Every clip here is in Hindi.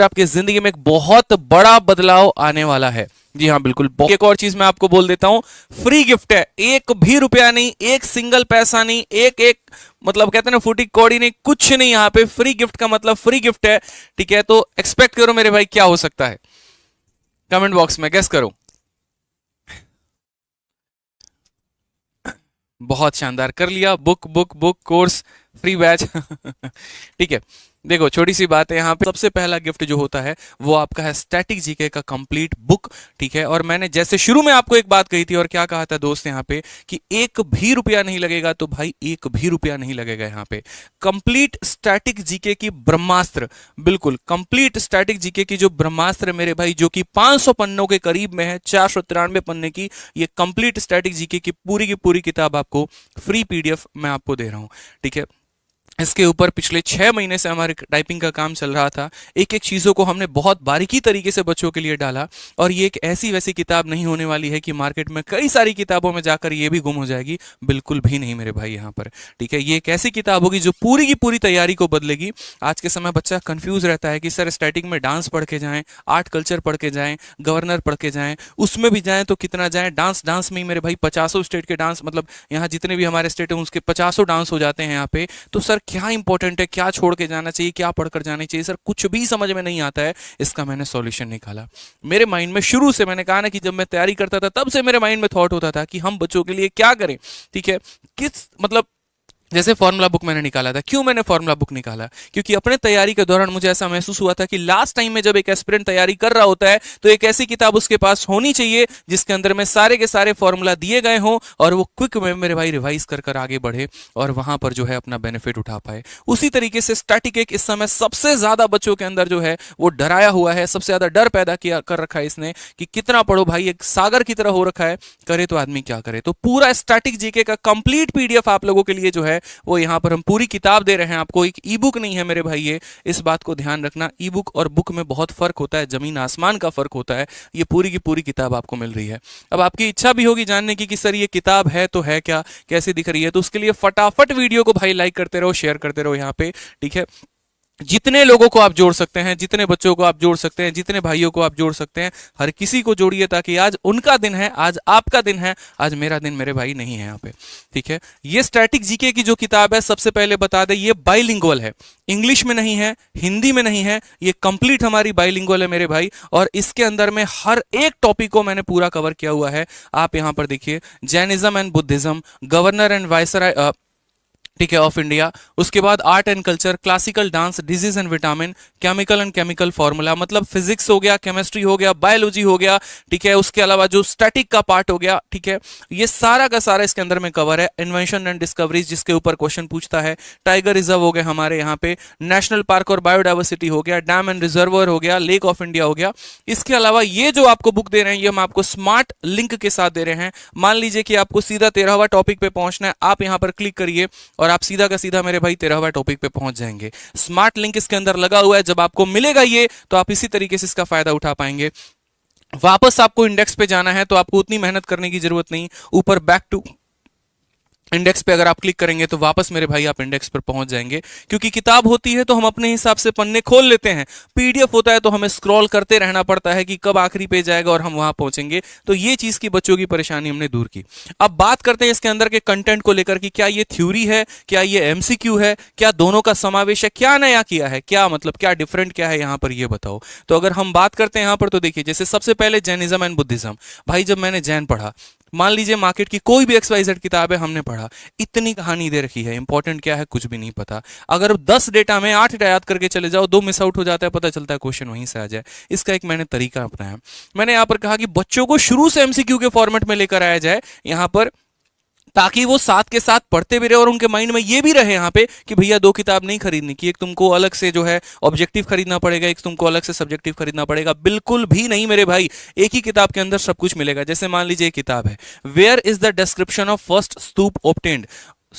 आपकी जिंदगी में एक बहुत बड़ा बदलाव आने वाला है। जी हाँ बिल्कुल। एक और चीज मैं आपको बोल देता हूं, फ्री गिफ्ट है, एक भी रुपया नहीं, एक सिंगल पैसा नहीं, एक एक मतलब कहते हैं ना फूटी कौड़ी नहीं, कुछ नहीं, यहाँ पे फ्री गिफ्ट का मतलब फ्री गिफ्ट है। ठीक है, तो एक्सपेक्ट करो मेरे भाई क्या हो सकता है, कमेंट बॉक्स में गेस करो। बहुत शानदार कर लिया, book book book course free batch ठीक है, देखो छोटी सी बात है यहाँ पे। सबसे पहला गिफ्ट जो होता है वो आपका है स्टैटिक जीके का कंप्लीट बुक। ठीक है, और मैंने जैसे शुरू में आपको एक बात कही थी और क्या कहा था दोस्त यहाँ पे कि एक भी रुपया नहीं लगेगा, तो भाई एक भी रुपया नहीं लगेगा यहाँ पे। कंप्लीट स्टैटिक जीके की ब्रह्मास्त्र, बिल्कुल कंप्लीट स्टैटिक जीके की जो ब्रह्मास्त्र मेरे भाई, जो कि 500 पन्नों के करीब में है, 493 पन्ने की ये कंप्लीट स्टैटिक जीके की पूरी किताब आपको फ्री पीडीएफ मैं आपको दे रहा हूं। ठीक है, इसके ऊपर पिछले 6 महीने से हमारे टाइपिंग का काम चल रहा था, एक एक चीज़ों को हमने बहुत बारीकी तरीके से बच्चों के लिए डाला। और ये एक ऐसी वैसी किताब नहीं होने वाली है कि मार्केट में कई सारी किताबों में जाकर ये भी गुम हो जाएगी, बिल्कुल भी नहीं मेरे भाई यहाँ पर। ठीक है, ये एक ऐसी किताब होगी जो पूरी की पूरी तैयारी को बदलेगी। आज के समय बच्चा कंफ्यूज रहता है कि सर स्टैटिक में डांस पढ़ के जाएं, आर्ट कल्चर पढ़ के जाएं, गवर्नर पढ़ के जाएं, उसमें भी जाएं तो कितना जाएं, डांस में ही मेरे भाई 50 स्टेट के डांस, मतलब यहाँ जितने भी हमारे स्टेट हैं उसके 50 डांस हो जाते हैं यहाँ पे। तो सर क्या इंपॉर्टेंट है, क्या छोड़ के जाना चाहिए, क्या पढ़कर जाना चाहिए, सर कुछ भी समझ में नहीं आता है। इसका मैंने सॉल्यूशन निकाला। मेरे माइंड में शुरू से, मैंने कहा ना कि जब मैं तैयारी करता था तब से मेरे माइंड में थॉट होता था कि हम बच्चों के लिए क्या करें। ठीक है, किस मतलब जैसे फॉर्मूला बुक मैंने निकाला था। क्यों मैंने फॉर्मूला बुक निकाला? क्योंकि अपने तैयारी के दौरान मुझे ऐसा महसूस हुआ था कि लास्ट टाइम में जब एक एस्पिरेंट तैयारी कर रहा होता है तो एक ऐसी किताब उसके पास होनी चाहिए जिसके अंदर में सारे के सारे फॉर्मूला दिए गए हों और वो क्विक में मेरे भाई रिवाइज कर आगे बढ़े और वहां पर जो है अपना बेनिफिट उठा पाए। उसी तरीके से स्टैटिक एक इस समय सबसे ज्यादा बच्चों के अंदर जो है वो डराया हुआ है, सबसे ज्यादा डर पैदा किया कर रखा है इसने कि कितना पढ़ो भाई, एक सागर की तरह हो रखा है, करे तो आदमी क्या करे। तो पूरा स्टैटिक जीके का कंप्लीट पीडीएफ आप लोगों के लिए जो है वो यहाँ पर हम पूरी किताब दे रहे हैं आपको, एक ई बुक नहीं है मेरे भाई। ये इस बात को ध्यान रखना, ई बुक और बुक में बहुत फर्क होता है, जमीन आसमान का फर्क होता है। ये पूरी की पूरी किताब आपको मिल रही है। अब आपकी इच्छा भी होगी जानने की कि सर ये किताब है तो है क्या, कैसे दिख रही है, तो उसके लिए फटाफट वीडियो को भाई लाइक करते रहो, शेयर करते रहो यहाँ पे। ठीक है, जितने लोगों को आप जोड़ सकते हैं, जितने बच्चों को आप जोड़ सकते हैं, जितने भाइयों को आप जोड़ सकते हैं, हर किसी को जोड़िए ताकि आज उनका दिन है, आज आपका दिन है, आज मेरा दिन मेरे भाई नहीं है यहाँ पे। ठीक है, ये स्टैटिक जीके की जो किताब है, सबसे पहले बता दें ये बाइलिंगुअल है, इंग्लिश में नहीं है, हिंदी में नहीं है, ये कंप्लीट हमारी बाइलिंगुअल है मेरे भाई। और इसके अंदर में हर एक टॉपिक को मैंने पूरा कवर किया हुआ है। आप यहां पर देखिए, Jainism and Buddhism, governor and viceroy ठीक है ऑफ इंडिया, उसके बाद art and culture, classical dance, disease and vitamin, chemical and chemical formula, मतलब फिजिक्स हो गया, केमिस्ट्री हो गया, बायोलॉजी हो गया। ठीक है, उसके अलावा जो स्टैटिक का पार्ट हो गया। ठीक है, ये सारा का सारा इसके अंदर में कवर है। इन्वेंशन एंड डिस्कवरीज जिसके ऊपर क्वेश्चन पूछता है, टाइगर रिजर्व हो गया हमारे यहाँ पे, नेशनल पार्क और बायोडाइवर्सिटी हो गया, डैम एंड रिजर्वर हो गया, लेक ऑफ इंडिया हो गया। इसके अलावा ये जो आपको बुक दे रहे हैं ये हम आपको स्मार्ट लिंक के साथ दे रहे हैं। मान लीजिए कि आपको सीधा 13वां टॉपिक पे पहुंचना है, आप यहां पर क्लिक करिए और आप सीधा का सीधा मेरे भाई 13वां टॉपिक पे पहुंच जाएंगे। स्मार्ट लिंक इसके अंदर लगा हुआ है, जब आपको मिलेगा ये तो आप इसी तरीके से इसका फायदा उठा पाएंगे। वापस आपको इंडेक्स पे जाना है तो आपको उतनी मेहनत करने की जरूरत नहीं, ऊपर बैक टू इंडेक्स पे अगर आप क्लिक करेंगे तो वापस मेरे भाई आप इंडेक्स पर पहुंच जाएंगे। क्योंकि किताब होती है तो हम अपने हिसाब से पन्ने खोल लेते हैं, पीडीएफ होता है तो हमें स्क्रॉल करते रहना पड़ता है कि कब आखिरी पेज आएगा और हम वहां पहुंचेंगे। तो ये चीज की बच्चों की परेशानी हमने दूर की। अब बात करते हैं इसके अंदर के कंटेंट को लेकर कि क्या ये थ्योरी है, क्या ये एमसीक्यू है, क्या दोनों का समावेश है, क्या नया किया है, क्या मतलब क्या डिफरेंट क्या है यहाँ पर, ये बताओ। तो अगर हम बात करते हैं यहाँ पर तो देखिए, जैसे सबसे पहले जैनिज्म एंड बुद्धिज्म। भाई जब मैंने जैन पढ़ा, मान लीजिए मार्केट की कोई भी XYZ किताब है हमने पढ़ा, इतनी कहानी दे रखी है, इंपॉर्टेंट क्या है कुछ भी नहीं पता। अगर 10 डेटा में 8 याद करके चले जाओ, 2 मिस आउट हो जाता है, पता चलता है क्वेश्चन वहीं से आ जाए। इसका एक मैंने तरीका अपनाया। मैंने यहां पर कहा कि बच्चों को शुरू से MCQ के फॉर्मेट में लेकर आया जाए यहां पर, ताकि वो साथ के साथ पढ़ते भी रहे और उनके माइंड में ये भी रहे यहाँ पे कि भैया 2 किताब नहीं खरीदनी कि एक तुमको अलग से जो है ऑब्जेक्टिव खरीदना पड़ेगा, एक तुमको अलग से सब्जेक्टिव खरीदना पड़ेगा। बिल्कुल भी नहीं मेरे भाई, एक ही किताब के अंदर सब कुछ मिलेगा। जैसे मान लीजिए किताब है where is the description of first stupa obtained,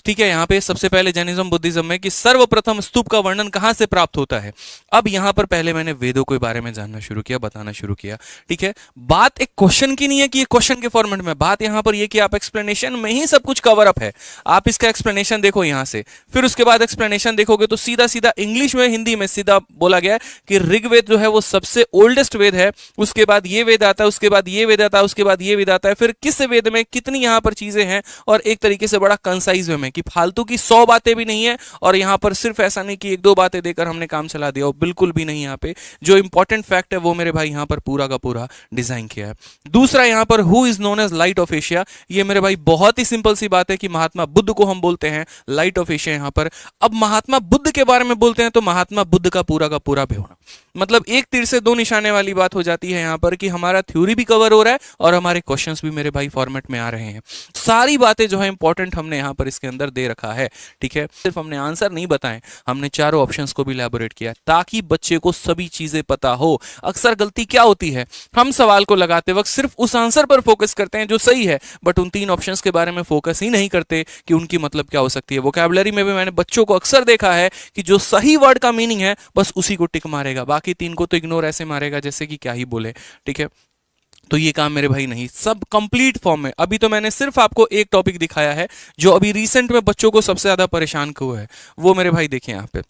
ठीक है, यहाँ पे सबसे पहले जैनिज्म बुद्धिज्म में कि सर्वप्रथम स्तूप का वर्णन कहाँ से प्राप्त होता है। अब यहाँ पर पहले मैंने वेदों के बारे में जानना शुरू किया, बताना शुरू किया। ठीक है, बात एक क्वेश्चन की नहीं है कि ये क्वेश्चन के फॉर्मेट में, बात यहाँ पर ये कि आप एक्सप्लेनेशन में ही सब कुछ कवर अप है। आप इसका एक्सप्लेनेशन देखो यहाँ से, फिर उसके बाद एक्सप्लेनेशन देखोगे तो सीधा सीधा इंग्लिश में हिंदी में सीधा बोला गया है कि ऋग्वेद जो है वो सबसे ओल्डेस्ट वेद है, उसके बाद ये वेद आता है, उसके बाद ये वेद आता है, उसके बाद ये वेद आता है, फिर किस वेद में कितनी यहाँ पर चीजें हैं, और एक तरीके से बड़ा कंसाइज वे में कि फालतू की 100 बातें भी नहीं है, और यहाँ पर सिर्फ ऐसा नहीं कि 1-2 बातें देकर हमने काम चला दिया, बिल्कुल भी नहीं। यहाँ पे जो इंपॉर्टेंट फैक्ट है वो मेरे भाई यहाँ पर पूरा का पूरा डिजाइन किया है। दूसरा यहाँ पर who is known as light of Asia, ये मेरे भाई बहुत ही सिंपल सी बात है कि महात्मा बुद्ध को हम बोलते हैं लाइट ऑफ एशिया यहाँ पर। अब महात्मा बुद्ध के बारे में बोलते हैं तो महात्मा बुद्ध का पूरा बेहोना, मतलब एक तीर से दो निशाने वाली बात हो जाती है यहाँ पर कि हमारा थ्योरी भी कवर हो रहा है और हमारे क्वेश्चंस भी मेरे भाई फॉर्मेट में आ रहे हैं। सारी बातें जो है इंपॉर्टेंट हमने यहाँ पर इसके अंदर दे रखा है। ठीक है, सिर्फ हमने आंसर नहीं बताए, हमने चारों ऑप्शंस को भी इलैबोरेट किया ताकि बच्चे को सभी चीजें पता हो। अक्सर गलती क्या होती है, हम सवाल को लगाते वक्त सिर्फ उस आंसर पर फोकस करते हैं जो सही है, बट उन 3 ऑप्शंस के बारे में फोकस ही नहीं करते कि उनकी मतलब क्या हो सकती है। वोकैबुलरी में भी मैंने बच्चों को अक्सर देखा है कि जो सही वर्ड का मीनिंग है बस उसी को टिक मारेगा, बाकी 3 को तो इग्नोर ऐसे मारेगा जैसे कि क्या ही बोले। ठीक है, तो ये काम मेरे भाई नहीं, सब कंप्लीट फॉर्म में। अभी तो मैंने सिर्फ आपको एक टॉपिक दिखाया है जो अभी रिसेंट में बच्चों को सबसे ज्यादा परेशान हुआ है, वो मेरे भाई देखिए यहाँ पे।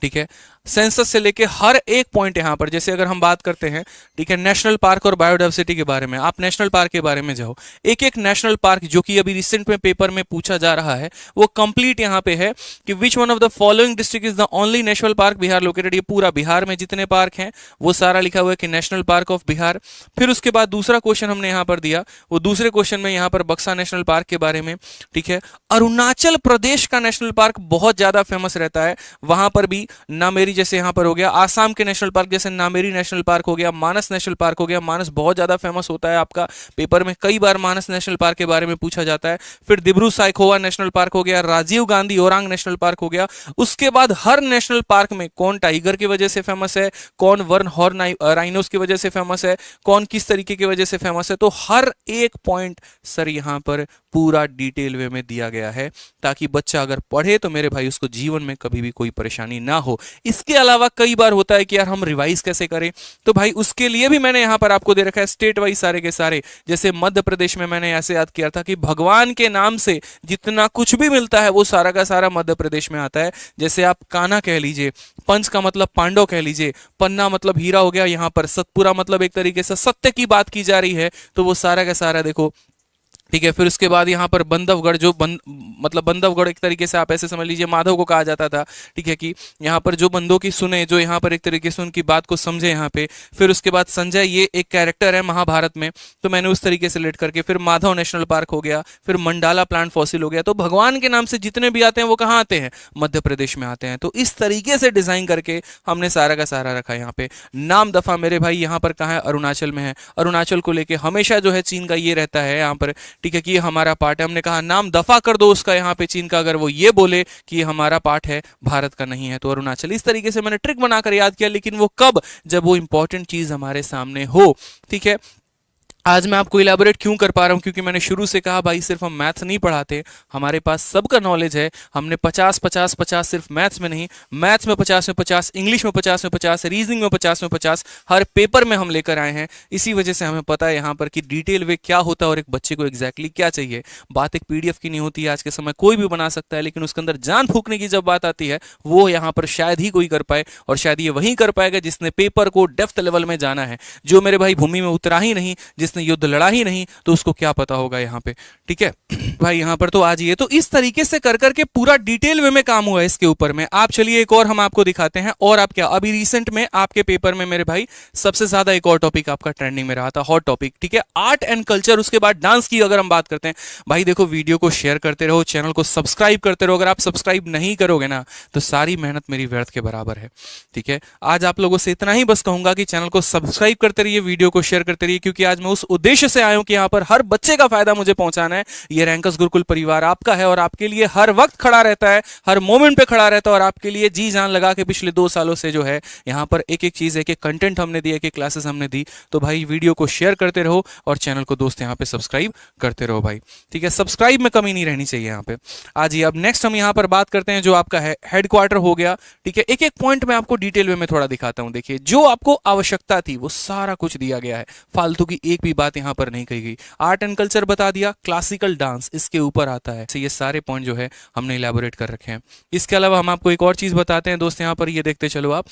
ठीक है, सेंसस से लेके हर एक पॉइंट यहां पर, जैसे अगर हम बात करते हैं, ठीक है, नेशनल पार्क और बायोडाइवर्सिटी के बारे में, आप नेशनल पार्क के बारे में जाओ, एक एक नेशनल पार्क जो कि अभी रिसेंट में पेपर में पूछा जा रहा है वो कंप्लीट यहां पे है कि which one of the following district is the only national park Bihar located. ये पूरा बिहार में जितने पार्क हैं वो सारा लिखा हुआ है कि नेशनल पार्क ऑफ बिहार। फिर उसके बाद दूसरा क्वेश्चन हमने यहां पर दिया, वो दूसरे क्वेश्चन में यहां पर बक्सा नेशनल पार्क के बारे में। ठीक है, अरुणाचल प्रदेश का नेशनल पार्क बहुत ज्यादा फेमस रहता है, वहां पर भी नामेरी जैसे यहां पर हो गया, आसाम के नेशनल पार्क जैसे नामेरी नेशनल पार्क हो गया, मानस नेशनल पार्क हो गया। मानस बहुत ज्यादा फेमस होता है, आपका पेपर में कई बार मानस नेशनल पार्क के बारे में पूछा जाता है। फिर दिब्रू साइखोवा नेशनल पार्क हो गया, राजीव गांधी ओरांग नेशनल पार्क हो गया। उसके बाद हर नेशनल पार्क में कौन टाइगर की वजह से फेमस है, कौन वर्न हॉर्न राइनोस की वजह से फेमस है, कौन किस तरीके की वजह से फेमस है, तो हर एक पॉइंट सर यहां पर पूरा डिटेल वे में दिया गया है ताकि बच्चा अगर पढ़े तो मेरे भाई उसको जीवन में कभी भी कोई परेशानी ना हो। इसके अलावा कई बार होता है कि यार हम रिवाइज कैसे करें, तो भाई उसके लिए भी मैंने यहां पर आपको दे रखा है स्टेट वाइज सारे के सारे। जैसे मध्य प्रदेश में मैंने ऐसे याद किया था कि भगवान के नाम से जितना कुछ भी मिलता है वो सारा का सारा मध्य प्रदेश में आता है। जैसे आप कान्हा कह लीजिए, पंच का मतलब पांडव कह लीजिए, पन्ना मतलब हीरा हो गया, यहां पर सतपुरा मतलब एक तरीके से सत्य की बात की जा रही है, तो वो सारा का सारा देखो। ठीक है, फिर उसके बाद यहाँ पर बंधवगढ़ जो मतलब बंधवगढ़ एक तरीके से आप ऐसे समझ लीजिए माधव को कहा जाता था। ठीक है, कि यहाँ पर जो बंदों की सुने, जो यहाँ पर एक तरीके से उनकी बात को समझे यहाँ पे। फिर उसके बाद संजय ये एक कैरेक्टर है महाभारत में, तो मैंने उस तरीके से लेट करके, फिर माधव नेशनल पार्क हो गया, फिर मंडाला प्लांट फॉसिल हो गया। तो भगवान के नाम से जितने भी आते हैं वो कहाँ आते हैं, मध्य प्रदेश में आते हैं। तो इस तरीके से डिजाइन करके हमने सारा का सारा रखा है यहाँ पे। नाम दफा मेरे भाई यहाँ पर कहाँ है, अरुणाचल में है। अरुणाचल को लेके हमेशा जो है चीन का ये रहता है यहाँ पर, ठीक है, कि ये हमारा पार्ट है। हमने कहा नाम दफा कर दो उसका यहाँ पे चीन का, अगर वो ये बोले कि ये हमारा पार्ट है, भारत का नहीं है, तो अरुणाचल। इस तरीके से मैंने ट्रिक बनाकर याद किया, लेकिन वो कब, जब वो इंपॉर्टेंट चीज हमारे सामने हो। ठीक है, आज मैं आपको इलैबोरेट क्यों कर पा रहा हूं, क्योंकि मैंने शुरू से कहा भाई सिर्फ हम मैथ्स नहीं पढ़ाते, हमारे पास सबका नॉलेज है। हमने 50-50-50 सिर्फ मैथ्स में नहीं, मैथ्स में 50 में 50, इंग्लिश में 50 में 50, रीजनिंग में 50 में 50, हर पेपर में हम लेकर आए हैं। इसी वजह से हमें पता है यहाँ पर कि डिटेल वे क्या होता है और एक बच्चे को एग्जैक्टली क्या चाहिए। बात एक PDF की नहीं होती है, आज के समय कोई भी बना सकता है, लेकिन उसके अंदर जान फूकने की जब बात आती है वो यहाँ पर शायद ही कोई कर पाए, और शायद ये वही कर पाएगा जिसने पेपर को डेप्थ लेवल में जाना है। जो मेरे भाई भूमि में उतरा ही नहीं, जिसने युद्ध लड़ा ही नहीं, तो उसको क्या पता होगा यहाँ पे। ठीक है भाई, यहाँ पर तो आज ये तो इस तरीके से कर करके पूरा डिटेल वे में काम हुआ है इसके ऊपर में। आप चलिए एक और हम आपको दिखाते हैं। और आप क्या, अभी रिसेंट में आपके पेपर में मेरे भाई सबसे ज्यादा एक और टॉपिक आपका ट्रेंडिंग में रहा था, हॉट टॉपिक। ठीक है, आर्ट एंड कल्चर। उसके बाद डांस की अगर हम बात करते हैं, भाई देखो वीडियो को शेयर करते रहो, चैनल को सब्सक्राइब करते रहो। अगर आप सब्सक्राइब नहीं करोगे ना तो सारी मेहनत मेरी व्यर्थ के बराबर है। ठीक है, आज आप लोगों से इतना ही बस कहूंगा कि चैनल को सब्सक्राइब करते रहिए, वीडियो को शेयर करते रहिए, क्योंकि आज मैं उस उद्देश्य से आया हूं कि यहाँ पर हर बच्चे का फायदा मुझे पहुंचाना है। ये रैंकर्स गुरुकुल परिवार आपका है और आपके लिए हर वक्त खड़ा रहता है, हर मोमेंट पे खड़ा रहता है और आपके लिए जी जान लगा के पिछले 2 सालों से जो है यहाँ पर एक एक चीज, एक एक कंटेंट हमने दिया, एक एक क्लासेस हमने दी। तो भाई वीडियो को शेयर करते रहो और चैनल को दोस्त यहाँ पे सब्सक्राइब करते रहो भाई, ठीक है। सब्सक्राइब में कमी नहीं रहनी चाहिए यहाँ पे। आज ही अब नेक्स्ट हम यहाँ पर बात करते हैं जो आपका है हेडक्वार्टर हो गया, ठीक है। एक एक पॉइंट में आपको डिटेल में मैं थोड़ा दिखाता हूं। देखिए जो आपको आवश्यकता थी वो सारा कुछ दिया गया है, फालतू की एक भी बात यहाँ पर नहीं कही गई। आर्ट एंड कल्चर बता दिया, क्लासिकल डांस इसके ऊपर आता है। ये सारे पॉइंट जो है हमने इलैबोरेट कर रखे हैं। इसके अलावा हम आपको एक और चीज बताते हैं दोस्त, यहाँ पर ये देखते चलो आप,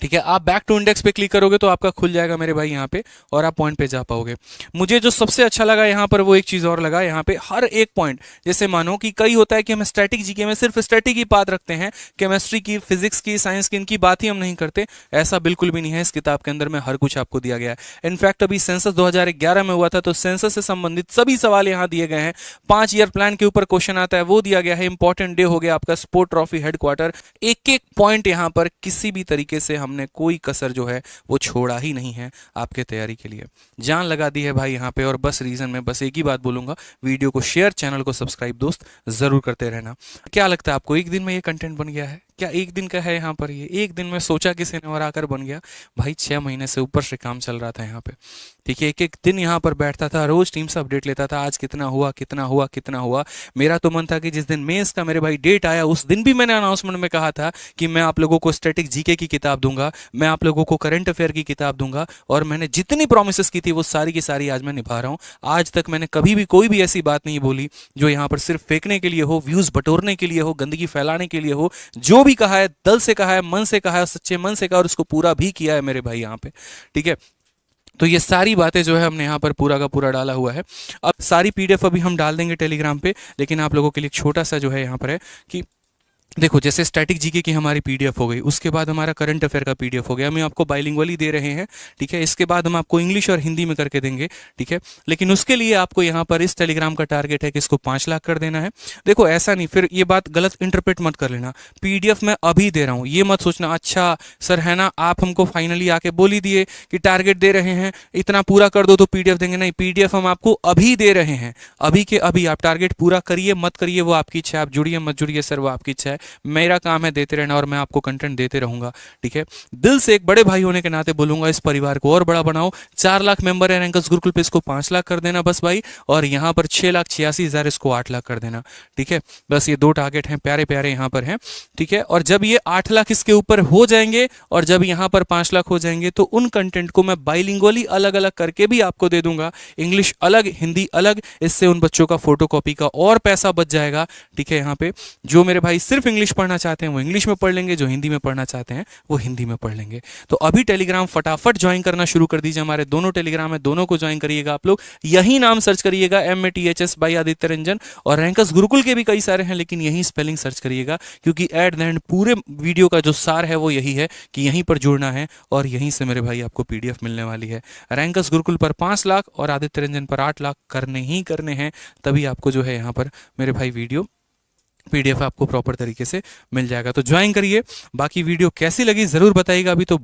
ठीक है। आप बैक टू इंडेक्स पे क्लिक करोगे तो आपका खुल जाएगा मेरे भाई यहाँ पे और आप पॉइंट पे जा पाओगे। मुझे जो सबसे अच्छा लगा यहाँ पर वो एक चीज और लगा, यहाँ पे हर एक पॉइंट, जैसे मानो कि कई होता है कि हम स्टैटिक जीके में सिर्फ स्टैटिक की बात रखते हैं, केमिस्ट्री की, फिजिक्स की, साइंस की, इनकी बात ही हम नहीं करते। ऐसा बिल्कुल भी नहीं है, इस किताब के अंदर में हर कुछ आपको दिया गया है। इनफैक्ट अभी सेंसस 2011 में हुआ था तो सेंसस से संबंधित सभी सवाल यहाँ दिए गए हैं। 5 ईयर प्लान के ऊपर क्वेश्चन आता है वो दिया गया है। इंपॉर्टेंट डे हो गया आपका, स्पोर्ट ट्रॉफी, हेडक्वार्टर, एक एक पॉइंट यहाँ पर किसी भी तरीके से हमने कोई कसर जो है वो छोड़ा ही नहीं है आपके तैयारी के लिए। जान लगा दी है भाई यहाँ पे। और बस रीजन में बस एक ही बात बोलूंगा, वीडियो को शेयर, चैनल को सब्सक्राइब दोस्त जरूर करते रहना। क्या लगता है आपको, एक दिन में ये कंटेंट बन गया है क्या? एक दिन का है यहाँ पर, ये एक दिन में सोचा किसी ने और आकर बन गया भाई। 6 महीने से ऊपर से काम चल रहा था यहाँ पे, ठीक है। एक एक दिन यहाँ पर बैठता था, रोज टीम से अपडेट लेता था, आज कितना हुआ कितना हुआ कितना हुआ। मेरा तो मन था कि जिस दिन मेंस का मेरे भाई डेट आया उस दिन भी मैंने अनाउंसमेंट में कहा था कि मैं आप लोगों को स्टैटिक जीके की किताब दूंगा, मैं आप लोगों को करंट अफेयर की किताब दूंगा। और मैंने जितनी प्रोमिस की थी वो सारी की सारी आज मैं निभा रहा हूँ। आज तक मैंने कभी भी कोई भी ऐसी बात नहीं बोली जो यहाँ पर सिर्फ फेंकने के लिए हो, व्यूज बटोरने के लिए हो, गंदगी फैलाने के लिए हो। जो भी कहा है दिल से कहा है, मन से कहा है, सच्चे मन से कहा और उसको पूरा भी किया है मेरे भाई यहाँ पे, ठीक है। तो ये सारी बातें जो है हमने यहाँ पर पूरा का पूरा डाला हुआ है। अब सारी पीडीएफ अभी हम डाल देंगे टेलीग्राम पे, लेकिन आप लोगों के लिए छोटा सा जो है यहाँ पर है कि देखो, जैसे स्टैटिक जीके की हमारी पीडीएफ हो गई, उसके बाद हमारा करंट अफेयर का पीडीएफ हो गया, हम आपको बाइलिंगुअली दे रहे हैं, ठीक है। इसके बाद हम आपको इंग्लिश और हिंदी में करके देंगे, ठीक है। लेकिन उसके लिए आपको यहाँ पर इस टेलीग्राम का टारगेट है कि इसको 5 लाख कर देना है। देखो ऐसा नहीं, फिर ये बात गलत इंटरप्रेट मत कर लेना। पीडीएफ मैं अभी दे रहा हूँ, ये मत सोचना अच्छा सर है ना आप हमको फाइनली आके बोल ही दिए कि टारगेट दे रहे हैं, इतना पूरा कर दो तो पीडीएफ देंगे। नहीं, पीडीएफ हम आपको अभी दे रहे हैं, अभी के अभी। आप टारगेट पूरा करिए मत करिए वो आपकी इच्छा है, आप जुड़िए मत जुड़िए सर वो आपकी इच्छा है। मेरा काम है देते रहना और मैं आपको कंटेंट देते रहूंगा, ठीक है। दिल से एक बड़े भाई होने के नाते बोलूंगा इस परिवार को और बड़ा बनाओ। 4 लाख मेंबर है रैंकर्स गुरुकुल पे, इसको 5 लाख कर देना बस भाई। और यहाँ पर 6,86,000, इसको 8 लाख कर देना, ठीक है। बस ये 2 टारगेट हैं, प्यारे प्यारे यहाँ पर हैं, ठीक है। और जब ये 8 लाख इसके ऊपर हो जाएंगे और जब यहाँ पर 5 लाख हो जाएंगे तो उन कंटेंट को मैं बाइलिंगुअली अलग अलग करके भी आपको दे दूंगा, इंग्लिश अलग हिंदी अलग। इससे उन बच्चों का फोटोकॉपी का और पैसा बच जाएगा, ठीक है। यहाँ पे जो मेरे भाई सिर्फ इंग्लिश पढ़ना चाहते हैं वो इंग्लिश में पढ़ लेंगे, जो हिंदी में पढ़ना चाहते हैं वो हिंदी में पढ़ लेंगे। तो अभी टेलीग्राम फटाफट ज्वाइन करना शुरू कर दीजिए, हमारे दोनों टेलीग्राम है, दोनों को ज्वाइन करिएगा आप लोग। यही नाम सर्च करिएगा MATHS बाई आदित्य रंजन, और रैंकर्स गुरुकुल के भी कई सारे हैं लेकिन यही स्पेलिंग सर्च करिएगा, क्योंकि एट द एंड पूरे वीडियो का जो सार है वो यही है कि यहीं पर जुड़ना है और यहीं से मेरे भाई आपको पीडीएफ मिलने वाली है। रैंकर्स गुरुकुल पर 5 लाख और आदित्य रंजन पर 8 लाख करने ही करने हैं, तभी आपको जो है यहाँ पर मेरे भाई वीडियो पीडीएफ आपको प्रॉपर तरीके से मिल जाएगा। तो ज्वाइन करिए। बाकी वीडियो कैसी लगी जरूर बताइएगा। अभी तो